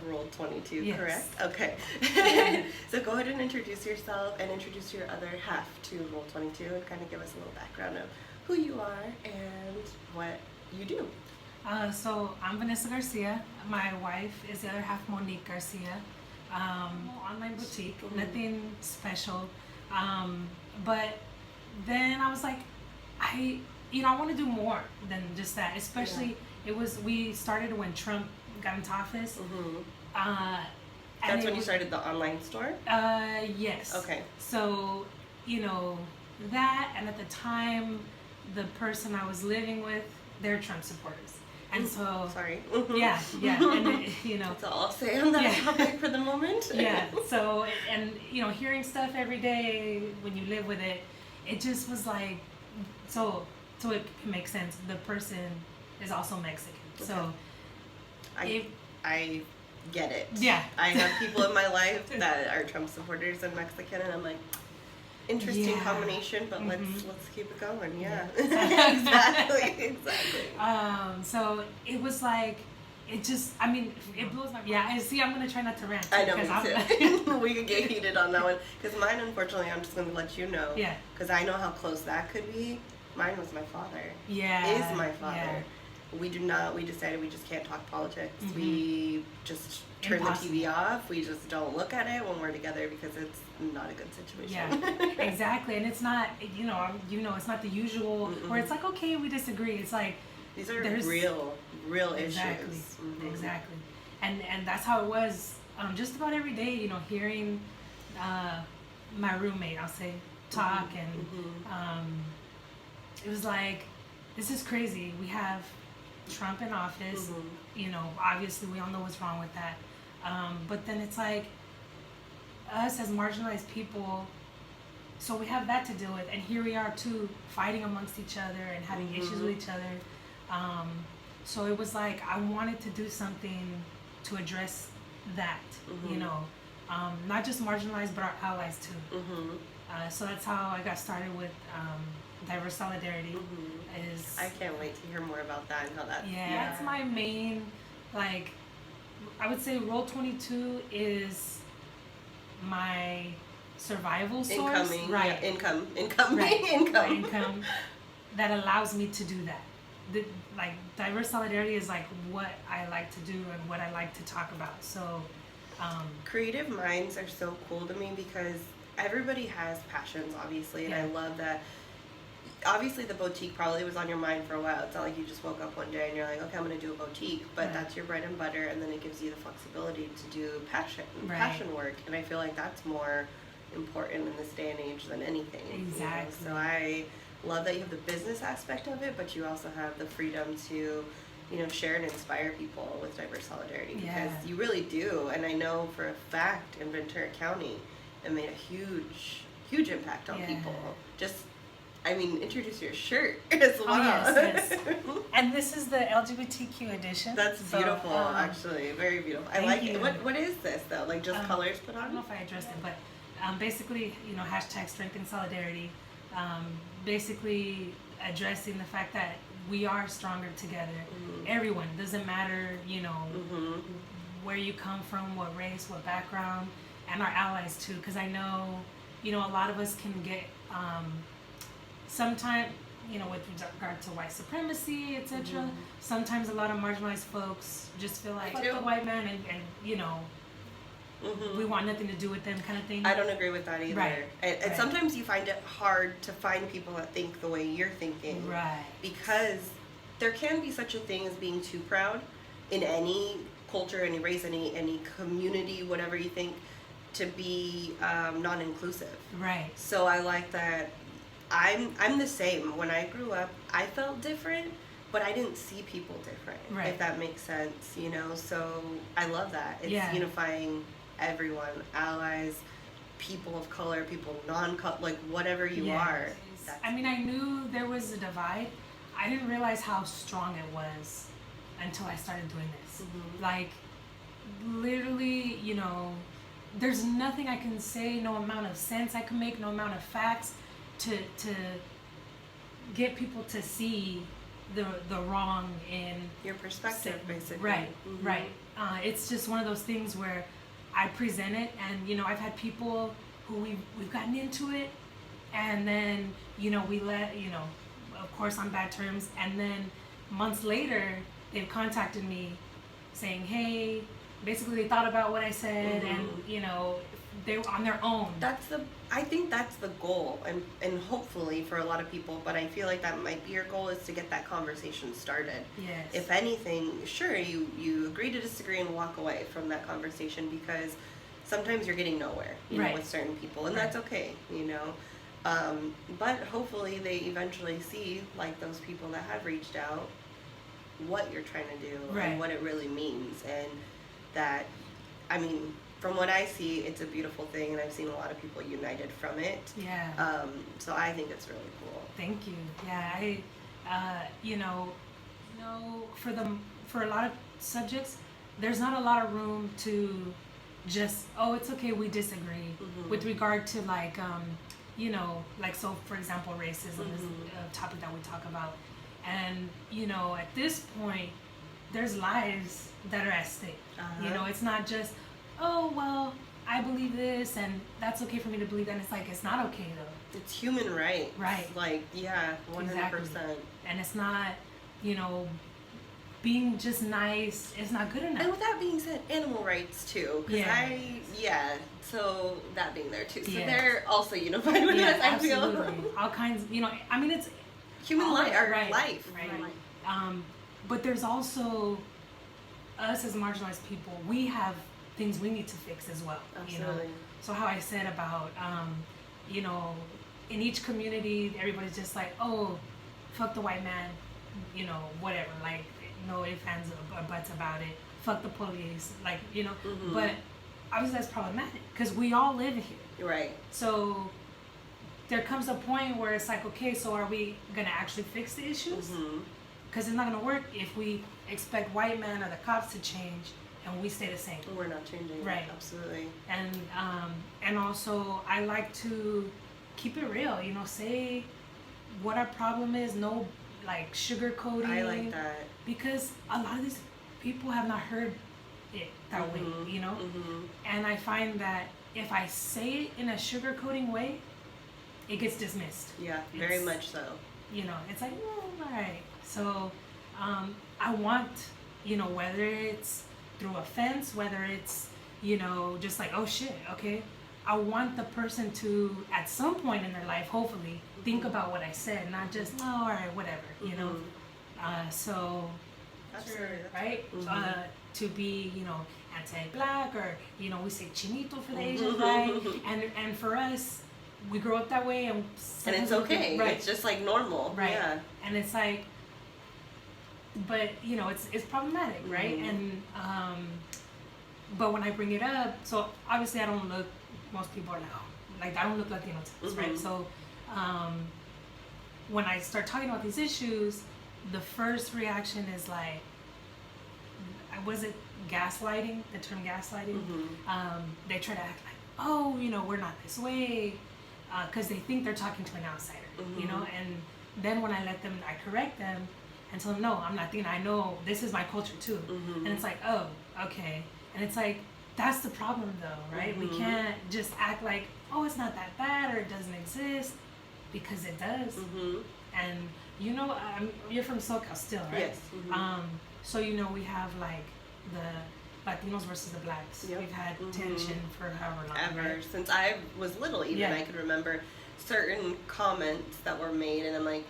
of Rule 22, Yes. correct? Okay. So go ahead and introduce yourself and introduce your other half to Rule 22 and kind of give us a little background of who you are and what you do. So I'm Vanessa Garcia. My wife is the other half, Monique Garcia. Online boutique, nothing special. But then I was like, I want to do more than just that. Especially we started when Trump got into office. That's when you started the online store? Yes. Okay. So, that, and at the time, the person I was living with, they're Trump supporters. And so... Sorry. Yeah. And, That's all I'll say on that topic for the moment. Yeah. So, and, hearing stuff every day when you live with it, it just was like... So it makes sense. The person is also Mexican. Okay. So... I get it. Yeah. I have people in my life that are Trump supporters and Mexican, and I'm like... Interesting combination, but let's keep it going. Yeah. exactly. So it was like, it blows my mind. Yeah, see, I'm gonna try not to rant. I know, me too. We could get heated on that one because mine, unfortunately, I'm just gonna let you know. Yeah. Because I know how close that could be. Mine was my father. Yeah. Is my father. Yeah. We decided we just can't talk politics. We just turn the TV off. We just don't look at it when we're together because it's not a good situation. Yeah, exactly. And it's not, it's not the usual where it's like, okay, we disagree. It's like, these are real exactly, issues. Exactly. And that's how it was just about every day, hearing my roommate, I'll say, talk. And it was like, this is crazy. We have Trump in office, obviously we all know what's wrong with that. But then it's like us as marginalized people, so we have that to deal with, and here we are too, fighting amongst each other and having issues with each other. So it was like I wanted to do something to address that, not just marginalized but our allies too. So that's how I got started with Diverse Solidarity. I can't wait to hear more about that and how that. Yeah, that's my main, I would say Role 22 is my survival source. Right. Income. Right. Income that allows me to do that. Diverse Solidarity is what I like to do and what I like to talk about. So creative minds are so cool to me because everybody has passions, obviously, and I love that. Obviously, the boutique probably was on your mind for a while. It's not like you just woke up one day and you're like, okay, I'm going to do a boutique. But that's your bread and butter, and then it gives you the flexibility to do passion work. And I feel like that's more important in this day and age than anything. Exactly. So I love that you have the business aspect of it, but you also have the freedom to, share and inspire people with Diverse Solidarity. Because you really do. And I know for a fact in Ventura County, it made a huge impact on people. Introduce your shirt as well. Oh, yes. And this is the LGBTQ edition. That's beautiful, actually. Very beautiful. I like it. What is this, though? Just colors put on? I don't know if I addressed it, but basically, hashtag strengthen solidarity. Basically addressing the fact that we are stronger together. Everyone. Doesn't matter, where you come from, what race, what background, and our allies, too. Because I know, a lot of us can get... sometimes, with regard to white supremacy, etc., sometimes a lot of marginalized folks just feel like, fuck the white man and we want nothing to do with them kind of thing. I don't agree with that either. Right. And sometimes you find it hard to find people that think the way you're thinking. Right. Because there can be such a thing as being too proud in any culture, any race, any community, whatever you think, to be non-inclusive. Right. So I like that. I'm the same. When I grew up, I felt different, but I didn't see people different, if that makes sense, So I love that. It's unifying everyone, allies, people of color, people non-color, whatever you are. I knew there was a divide. I didn't realize how strong it was until I started doing this. Literally, there's nothing I can say, no amount of sense I can make, no amount of facts to get people to see the wrong in your perspective, basically. Right. it's just one of those things where I present it, and you know, I've had people who we've gotten into it, and then you know, we let, you know, of course on bad terms, and then months later they've contacted me saying, hey, basically they thought about what I said, and you know, they were on their own. I think that's the goal, and hopefully for a lot of people, but I feel like that might be your goal, is to get that conversation started. Yes. If anything, sure, you agree to disagree and walk away from that conversation, because sometimes you're getting nowhere, you know, with certain people, and that's okay, you know. But hopefully they eventually see, like those people that have reached out, what you're trying to do and what it really means, and that, I mean, from what I see, it's a beautiful thing, and I've seen a lot of people united from it. Yeah. So I think it's really cool. Thank you. Yeah, you know, for a lot of subjects, there's not a lot of room to just, oh, it's okay, we disagree, with regard to like, you know, like, so for example, racism is a topic that we talk about, and you know, at this point, there's lives that are at stake. You know, it's not just, oh, well, I believe this, and that's okay for me to believe that. And it's like, it's not okay, though. It's human rights. Right. Like, yeah, 100%. Exactly. And it's not, you know, being just nice is not good enough. And with that being said, animal rights, too. So that being there, too. So they're also unified with us, I feel. Absolutely. All kinds, you know, I mean, it's... Human life, our life. Right. But there's also us as marginalized people, we have things we need to fix as well. Absolutely. You know? So how I said about, you know, in each community, everybody's just like, oh, fuck the white man, you know, whatever, like, no ifs, ands, or buts about it. Fuck the police, like, you know. But obviously that's problematic, because we all live here. Right. So there comes a point where it's like, okay, so are we going to actually fix the issues? Because it's not going to work if we expect white men or the cops to change and we stay the same. We're not changing. Right. Absolutely. And also I like to keep it real, you know, say what our problem is, no like sugarcoating. I like that. Because a lot of these people have not heard it that way, you know? And I find that if I say it in a sugarcoating way, it gets dismissed. Yeah, very much so. You know, it's like, oh, all right. So I want, you know, whether it's through offense, whether it's, you know, just like, oh shit, okay. I want the person to, at some point in their life, hopefully, think about what I said, not just, oh, all right, whatever, you know. So, right? To be, you know, anti-black, or, you know, we say chinito for the Asians, right? And for us, we grow up that way, and it's okay. Right. It's just like normal. Right. Yeah. And it's like, but you know, it's problematic, right? And but when I bring it up, so obviously I don't look. Most people are like I don't look Latino to us, right? So when I start talking about these issues, the first reaction is like, was it gaslighting? The term gaslighting. They try to act like, oh, you know, we're not this way. Because they think they're talking to an outsider, you know, and then when I correct them and tell them, no, I'm not thinking, I know this is my culture too. And it's like, oh, okay. And it's like, that's the problem though, right? We can't just act like, oh, it's not that bad, or it doesn't exist, because it does. And you know, you're from SoCal still, right? Yes. So, you know, we have like the Latinos versus the blacks. Yep. We've had tension for however long. Ever. Right? Since I was little, even I could remember certain comments that were made, and I'm like,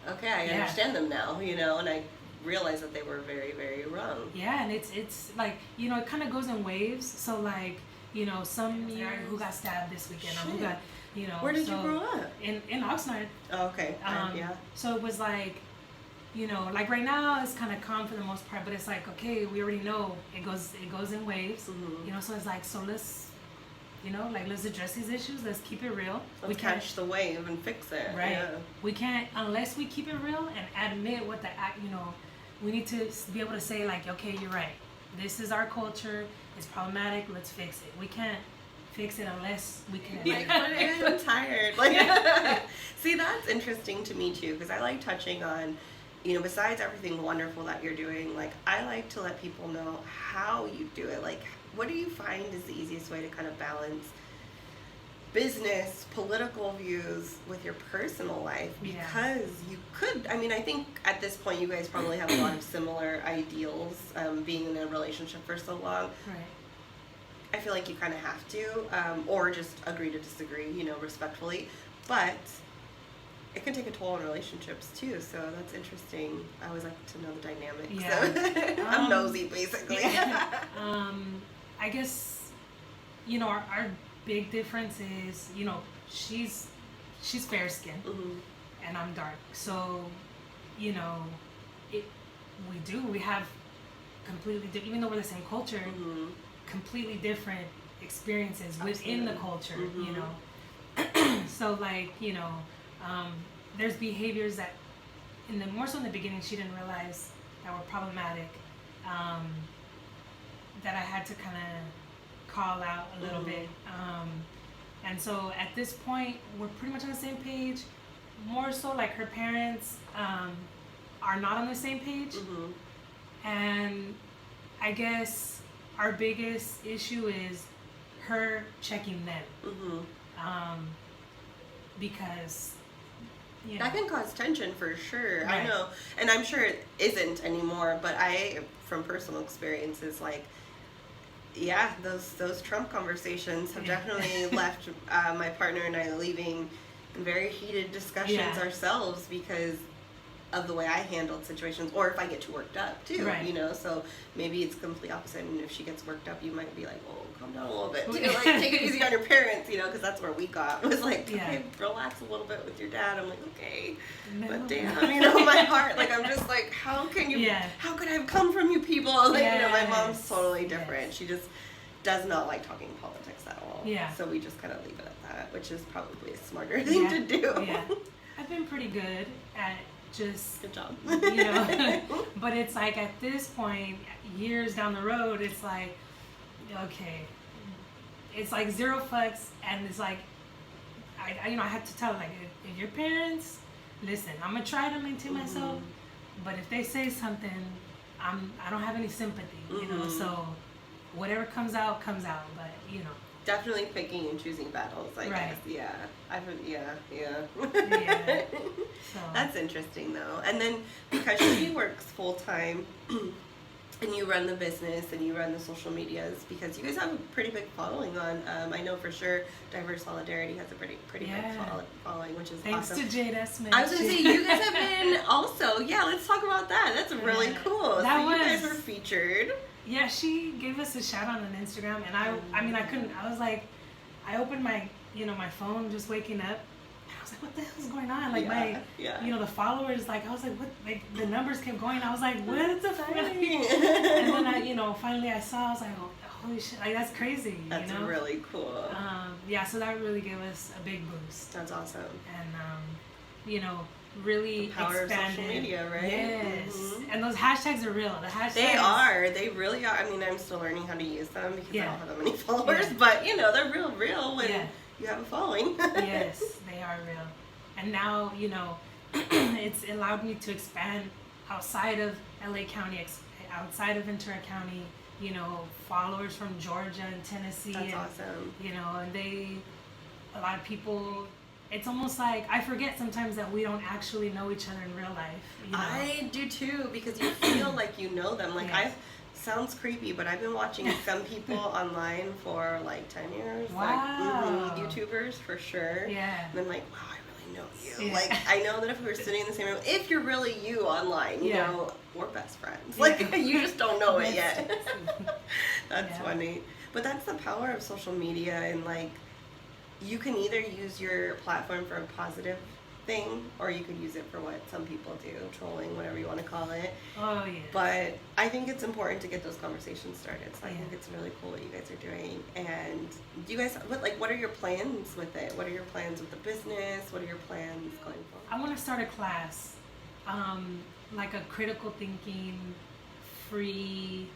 okay, I understand them now, you know, and I realized that they were very, very wrong. Yeah, and it's like, you know, it kind of goes in waves. So like, you know, some year who got stabbed this weekend, or who got, you know. Where did you grow up? In Oxnard. Oh, okay. Yeah. So it was like, you know, like right now it's kind of calm for the most part, but it's like, okay, we already know it goes in waves, you know. So it's like, so let's, you know, like, let's address these issues. Let's keep it real. We catch the wave and fix it. Right. Yeah. We can't, unless we keep it real and admit what you know, we need to be able to say like, okay, you're right. This is our culture. It's problematic. Let's fix it. We can't fix it unless we can. Like, I'm tired. Like, see, that's interesting to me too, because I like touching on besides everything wonderful that you're doing, like, I like to let people know how you do it. Like, what do you find is the easiest way to kind of balance business, political views with your personal life? Because you could, I think at this point you guys probably have a lot of similar ideals, being in a relationship for so long. Right. I feel like you kind of have to, or just agree to disagree, respectfully. But it can take a toll on relationships too, so that's interesting. I always like to know the dynamics. Yeah. So I'm nosy, basically. Yeah. I guess, our big difference is, she's fair skinned, and I'm dark. So, we have completely different, even though we're the same culture, completely different experiences within the culture, So, like, there's behaviors that, more so in the beginning, she didn't realize that were problematic, that I had to kind of call out a little bit. And so at this point, we're pretty much on the same page. More so, like, her parents are not on the same page. And I guess our biggest issue is her checking them. Because that can cause tension for sure. Right. I know, and I'm sure it isn't anymore, but from personal experiences, like, yeah, those Trump conversations have definitely left my partner and I leaving very heated discussions ourselves because of the way I handled situations, or if I get too worked up too, so maybe it's complete opposite, and if she gets worked up, you might be like, well, calm down a little bit, like, take it easy on your parents, because that's where we got, was like, okay, relax a little bit with your dad. I'm like, okay, but damn, my heart, like, I'm just like, how can you, how could I have come from you people, like, my mom's totally different. She just does not like talking politics at all, so we just kind of leave it at that, which is probably a smarter thing to do. I've been pretty good at just, good job. But it's like at this point, years down the road, it's like, okay, it's like zero fucks, and it's like, I have to tell, like, if your parents, listen, I'm gonna try to maintain myself, but if they say something, I don't have any sympathy, so whatever comes out, but definitely picking and choosing battles, I guess. So that's interesting though. And then because she works full time and you run the business and you run the social medias, because you guys have a pretty big following on, I know for sure Diverse Solidarity has a pretty big following, which is thanks awesome. To Jade Esmond. I was going to say, you guys have been also, let's talk about that. That's really cool. That so you guys were featured. Yeah, she gave us a shout out on Instagram, and I couldn't. I was like, I opened my, my phone just waking up, and I was like, what the hell's going on? Like the followers, like, I was like, what? Like, the numbers kept going. I was like, what the fuck? And then I, finally I saw. I was like, oh, holy shit! Like, that's crazy. That's really cool. So that really gave us a big boost. That's awesome. And really the power expanded. Of social media, right? Yes. And those hashtags are real. The hashtags. They really are. I'm still learning how to use them because I don't have that many followers, but they're real when you have a following. Yes, they are real. And now, it's allowed me to expand outside of LA County, outside of Ventura County, followers from Georgia and Tennessee. That's awesome. And a lot of people, it's almost like I forget sometimes that we don't actually know each other in real life. I do too, because you feel like you know them. Like, sounds creepy, but I've been watching some people online for like 10 years. Wow. Like, YouTubers for sure. Yeah. And I'm like, wow, I really know you. Like, I know that if we were sitting in the same room, if you're really you online, we're best friends. Like, you just don't know it yet. That's funny. But that's the power of social media, and like, you can either use your platform for a positive thing, or you could use it for what some people do, trolling, whatever you want to call it. Oh, yeah. But I think it's important to get those conversations started. So I think it's really cool what you guys are doing. And do you guys, what are your plans with it? What are your plans with the business? What are your plans going forward? I want to start a class, like a critical thinking, free,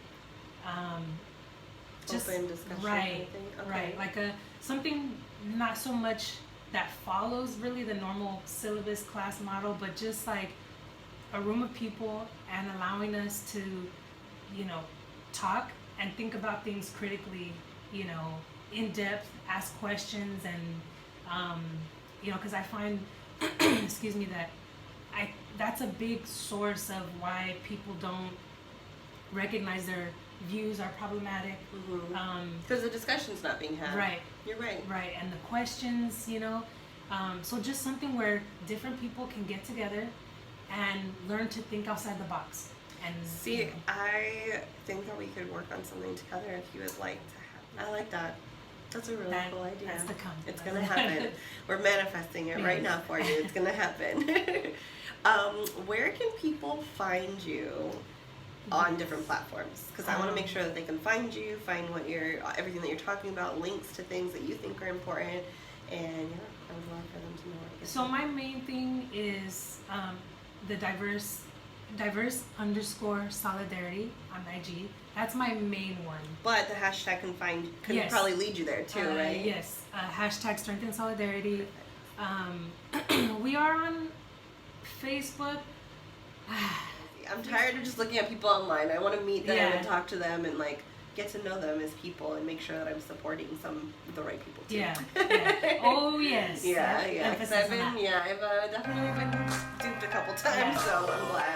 just open discussion. Right, Okay. right. Like something not so much that follows really the normal syllabus class model, but just like a room of people and allowing us to, you know, talk and think about things critically, you know, in depth, ask questions, and you know, because I find, excuse me, that that's a big source of why people don't recognize their views are problematic. Because the discussion's not being had. Right. You're right. Right, and the questions, you know, so just something where different people can get together and learn to think outside the box. And see, you know. I think that we could work on something together if you would like to have. I like that. That's a really cool idea. That's the come. It's gonna happen. We're manifesting it right now for you. It's gonna happen. Where can people find you on different platforms? Because I want to make sure that they can find you, find what everything that you're talking about, links to things that you think are important, and I would love for them to know what it is. So my main thing is the diverse _ solidarity on IG. That's my main one. But the hashtag can yes. probably lead you there too, right? Yes. Hashtag strength and solidarity. We are on Facebook. I'm tired of just looking at people online. I want to meet them and talk to them and like get to know them as people and make sure that I'm supporting the right people too. Yeah. Oh yes. Yeah. Because I've definitely been duped a couple times, so I'm glad.